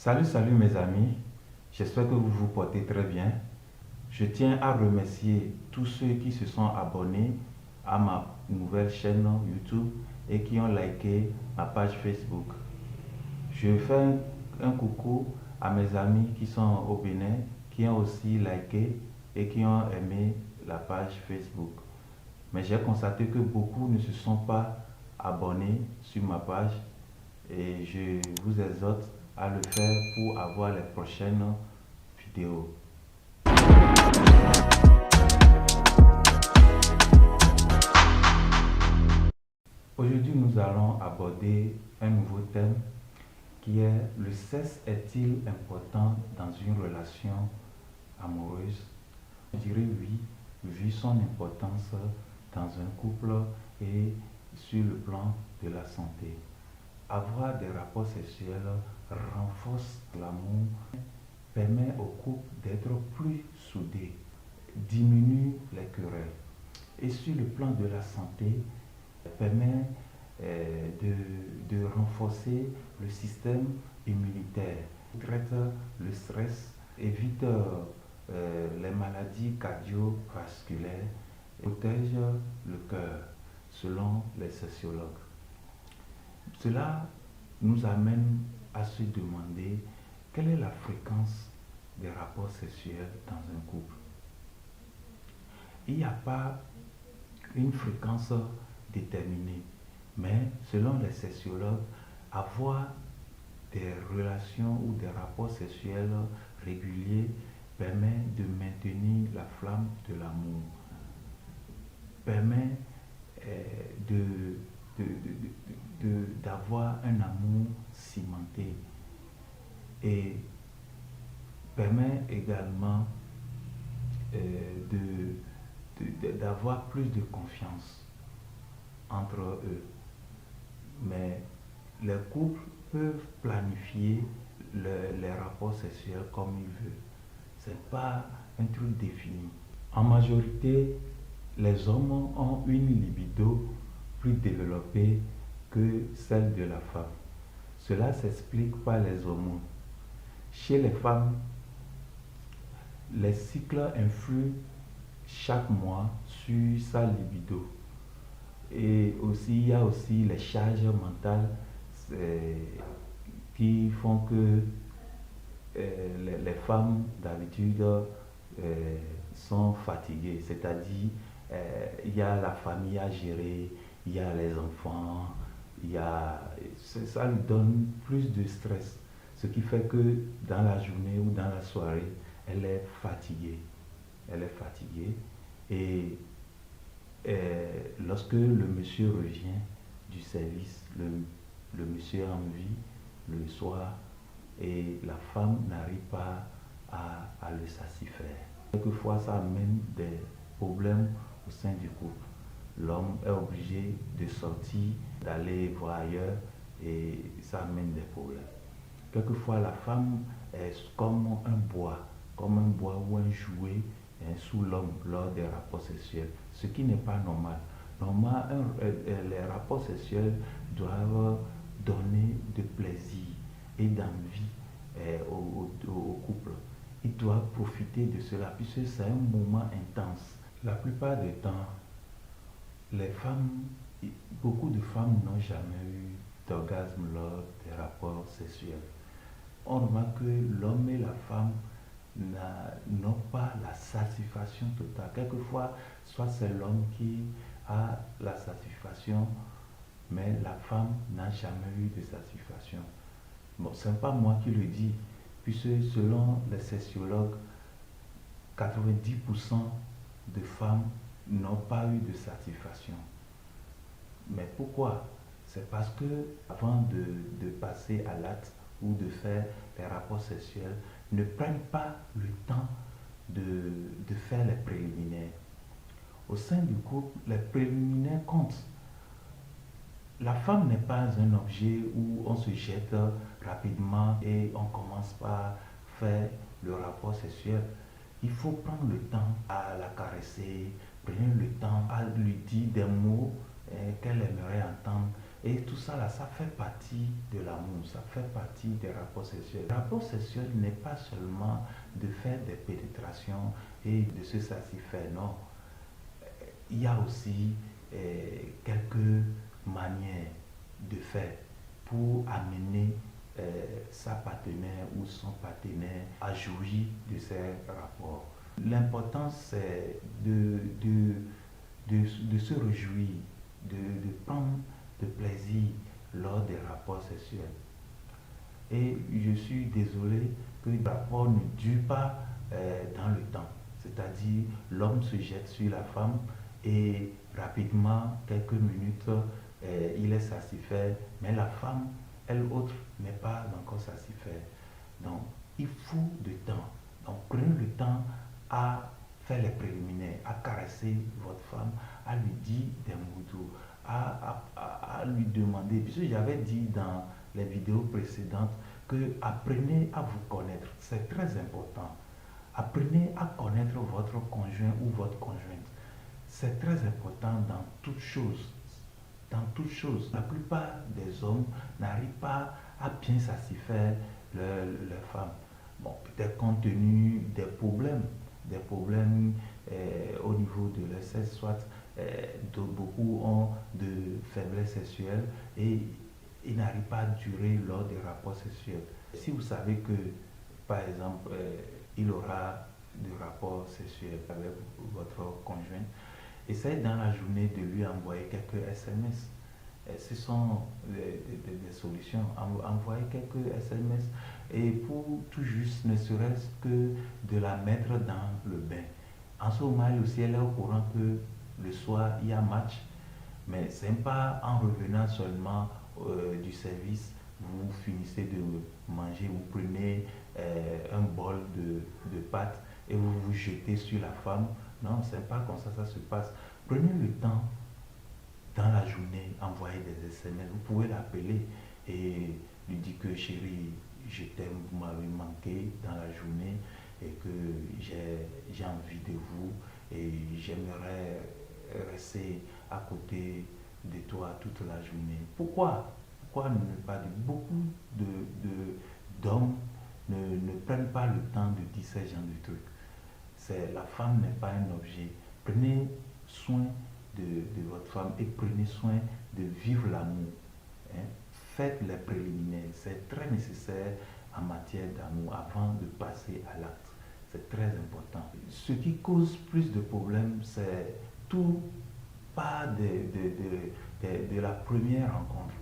Salut mes amis, j'espère que vous vous portez très bien. Je tiens à remercier tous ceux qui se sont abonnés à ma nouvelle chaîne YouTube et qui ont liké ma page Facebook. Je fais un coucou à mes amis qui sont au Bénin, qui ont aussi liké et qui ont aimé la page Facebook. Mais j'ai constaté que beaucoup ne se sont pas abonnés sur ma page et je vous exhorte à le faire pour avoir les prochaines vidéos. Aujourd'hui, nous allons aborder un nouveau thème qui est: le sexe est-il important dans une relation amoureuse? Je dirais oui, vu son importance dans un couple et sur le plan de la santé. Avoir des rapports sexuels renforce l'amour, permet au couple d'être plus soudés, diminue les querelles. Et sur le plan de la santé, permet de renforcer le système immunitaire, traite le stress, évite les maladies cardiovasculaires, protège le cœur, selon les sociologues. Cela nous amène à se demander quelle est la fréquence des rapports sexuels dans un couple. Il n'y a pas une fréquence déterminée, mais selon les sociologues, avoir des relations ou des rapports sexuels réguliers permet de maintenir la flamme de l'amour, permet d'avoir un amour cimenté et permet également d'avoir plus de confiance entre eux. Mais les couples peuvent planifier les rapports sexuels comme ils veulent. Ce n'est pas un truc défini. En majorité, les hommes ont une libido plus développée que celle de la femme. Cela s'explique par les hormones. Chez les femmes, les cycles influent chaque mois sur sa libido. Et aussi, il y a aussi les charges mentales qui font que les femmes d'habitude sont fatiguées. C'est-à-dire, il y a la famille à gérer, il y a les enfants, ça lui donne plus de stress. Ce qui fait que dans la journée ou dans la soirée, elle est fatiguée. Elle est fatiguée. Et lorsque le monsieur revient du service, le monsieur a envie le soir et la femme n'arrive pas à le satisfaire. Quelquefois, ça amène des problèmes au sein du couple. L'homme est obligé de sortir, d'aller voir ailleurs et ça amène des problèmes. Quelquefois, la femme est comme un bois ou un jouet sous l'homme lors des rapports sexuels, ce qui n'est pas normal. Normalement, les rapports sexuels doivent donner de plaisir et d'envie au couple. Ils doivent profiter de cela puisque c'est un moment intense. La plupart du temps, beaucoup de femmes n'ont jamais eu d'orgasme lors des rapports sexuels. On remarque que l'homme et la femme n'ont pas la satisfaction totale. Quelquefois, soit c'est l'homme qui a la satisfaction, mais la femme n'a jamais eu de satisfaction. Bon, ce n'est pas moi qui le dis, puisque selon les sociologues, 90% de femmes n'ont pas eu de satisfaction. Mais pourquoi? C'est parce que avant de passer à l'acte ou de faire les rapports sexuels, ne prennent pas le temps de faire les préliminaires. Au sein du couple, les préliminaires comptent. La femme n'est pas un objet où on se jette rapidement et on commence par faire le rapport sexuel. Il faut prendre le temps à la caresser, prendre le temps à lui dire des mots qu'elle aimerait entendre, Et tout ça là, ça fait partie de l'amour, ça fait partie des rapports sexuels. Le rapport sexuel n'est pas seulement de faire des pénétrations et de se satisfaire, non. Il y a aussi quelques manières de faire pour amener sa partenaire ou son partenaire à jouir de ces rapports. L'important, c'est de se réjouir, de prendre de plaisir lors des rapports sexuels. Et je suis désolé que le rapport ne dure pas dans le temps. C'est-à-dire, l'homme se jette sur la femme et rapidement, quelques minutes, il est satisfait, mais la femme, elle autre, n'est pas encore satisfaite. Donc, il faut du temps. Donc, prenez le temps à faire les préliminaires, à caresser votre femme, à lui dire des mots doux, à lui demander, puisque j'avais dit dans les vidéos précédentes que apprenez à vous connaître, c'est très important. Apprenez à connaître votre conjoint ou votre conjointe. C'est très important dans toute chose. Dans toute chose. La plupart des hommes n'arrivent pas à bien satisfaire leur femme. Bon, peut-être compte tenu des problèmes au niveau de leur sexe, soit beaucoup ont de faiblesse sexuelle et ils n'arrivent pas à durer lors des rapports sexuels. Si vous savez que, par exemple, il aura des rapports sexuels avec votre conjoint, essayez dans la journée de lui envoyer quelques SMS. Ce sont des solutions. Envoyer quelques SMS et pour tout juste, ne serait-ce que de la mettre dans le bain. En ce moment, aussi, elle est au courant que le soir, il y a match, mais ce n'est pas en revenant seulement du service, vous finissez de manger, vous prenez un bol de pâtes et vous vous jetez sur la femme. Non, ce n'est pas comme ça se passe. Prenez le temps dans la journée, envoyer des SMS. Vous pouvez l'appeler et lui dire que chérie, je t'aime, vous m'avez manqué dans la journée et que j'ai envie de vous et j'aimerais rester à côté de toi toute la journée. Pourquoi ne pas dire? Beaucoup d'hommes ne prennent pas le temps de dire ce genre de trucs. La femme n'est pas un objet. Prenez soin de votre femme et prenez soin de vivre l'amour. Hein. Faites les préliminaires. C'est très nécessaire en matière d'amour avant de passer à l'acte. C'est très important. Ce qui cause plus de problèmes, c'est tout part de la première rencontre.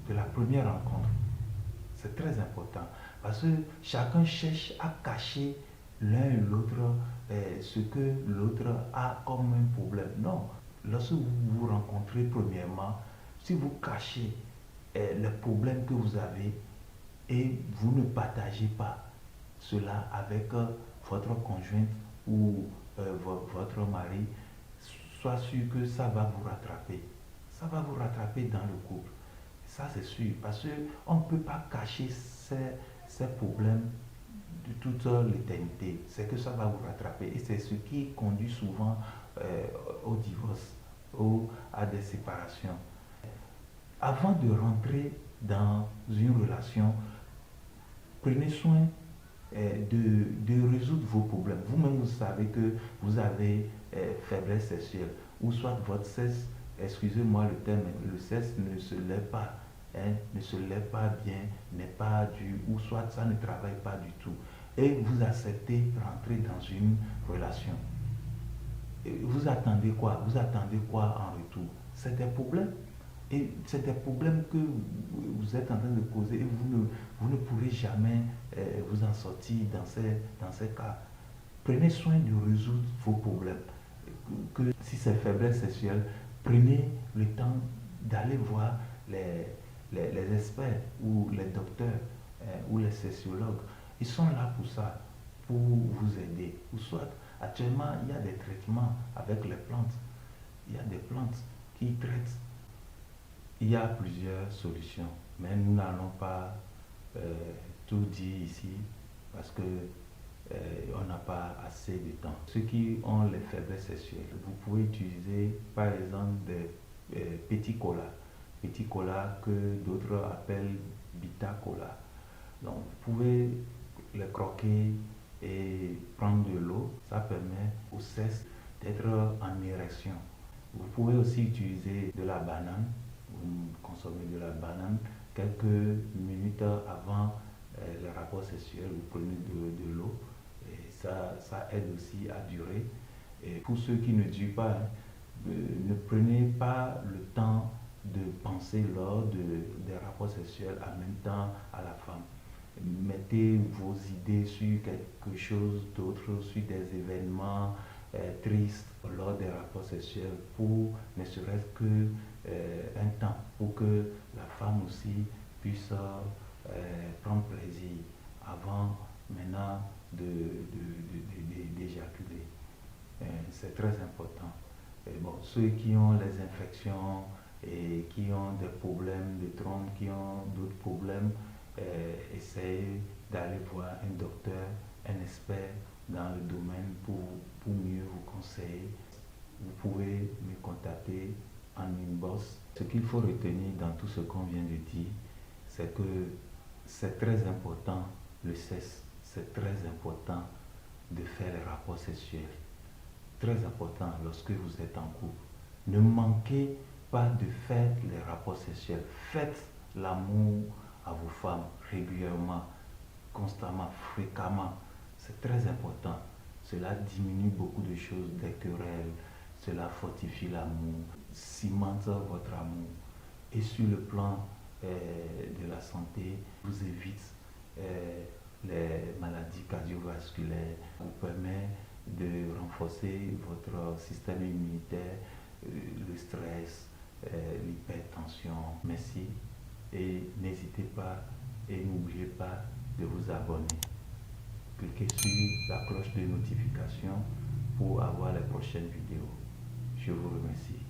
De la première rencontre. C'est très important. Parce que chacun cherche à cacher l'un et l'autre ce que l'autre a comme un problème. Non. Lorsque vous vous rencontrez premièrement, si vous cachez les problèmes que vous avez et vous ne partagez pas cela avec votre conjointe ou votre mari, sois sûr que ça va vous rattraper. Ça va vous rattraper dans le couple. Ça, c'est sûr. Parce qu'on ne peut pas cacher ces problèmes de toute l'éternité. C'est que ça va vous rattraper. Et c'est ce qui conduit souvent au divorce ou à des séparations. Avant de rentrer dans une relation, prenez soin de résoudre vos problèmes. Vous-même, vous savez que vous avez faiblesse sexuelle, ou soit votre sexe, excusez-moi le terme, le sexe ne se lève pas, hein, ne se lève pas bien, n'est pas dû, ou soit ça ne travaille pas du tout. Et vous acceptez rentrer dans une relation. Et vous attendez quoi? Vous attendez quoi en retour? C'est des problèmes. Et c'est des problèmes que vous êtes en train de causer et vous ne pourrez jamais vous en sortir dans ces cas. Prenez soin de résoudre vos problèmes. Que si c'est faiblesse sexuelle, prenez le temps d'aller voir les experts ou les docteurs ou les sexologues. Ils sont là pour ça, pour vous aider. Ou soit, actuellement, il y a des traitements avec les plantes. Il y a des plantes qui traitent. Il y a plusieurs solutions, mais nous n'allons pas tout dire ici parce que on n'a pas assez de temps. Ceux qui ont les faiblesses sexuelles, vous pouvez utiliser par exemple des petits colas. petit cola que d'autres appellent Bita Cola. Donc vous pouvez les croquer et prendre de l'eau. Ça permet au cesse d'être en érection. Vous pouvez aussi utiliser de la banane. Vous consommez de la banane quelques minutes avant le rapport sexuel. Vous prenez de l'eau et ça aide aussi à durer. Et pour ceux qui ne durent pas, ne prenez pas le temps de penser lors des rapports sexuels en même temps à la femme. Mettez vos idées sur quelque chose d'autre, sur des événements tristes lors des rapports sexuels pour ne serait-ce que un temps, pour que la femme aussi puisse prendre plaisir avant maintenant d'éjaculer. C'est très important. Et bon, ceux qui ont les infections et qui ont des problèmes de trompe, qui ont d'autres problèmes, essayez d'aller voir un docteur, un expert dans le domaine pour mieux vous conseiller. Vous pouvez me contacter en inbox. Ce qu'il faut retenir dans tout ce qu'on vient de dire, c'est que c'est très important le sexe, c'est très important de faire les rapports sexuels. Très important lorsque vous êtes en couple. Ne manquez pas de faire les rapports sexuels. Faites l'amour à vos femmes régulièrement, constamment, fréquemment. C'est très important. Cela diminue beaucoup de choses, des querelles. Cela fortifie l'amour, cimente votre amour. Et sur le plan de la santé, vous évite les maladies cardiovasculaires, vous permet de renforcer votre système immunitaire, le stress, l'hypertension. Merci et n'hésitez pas et n'oubliez pas de vous abonner. Cliquez sur la cloche de notification pour avoir les prochaines vidéos. Je vous remercie.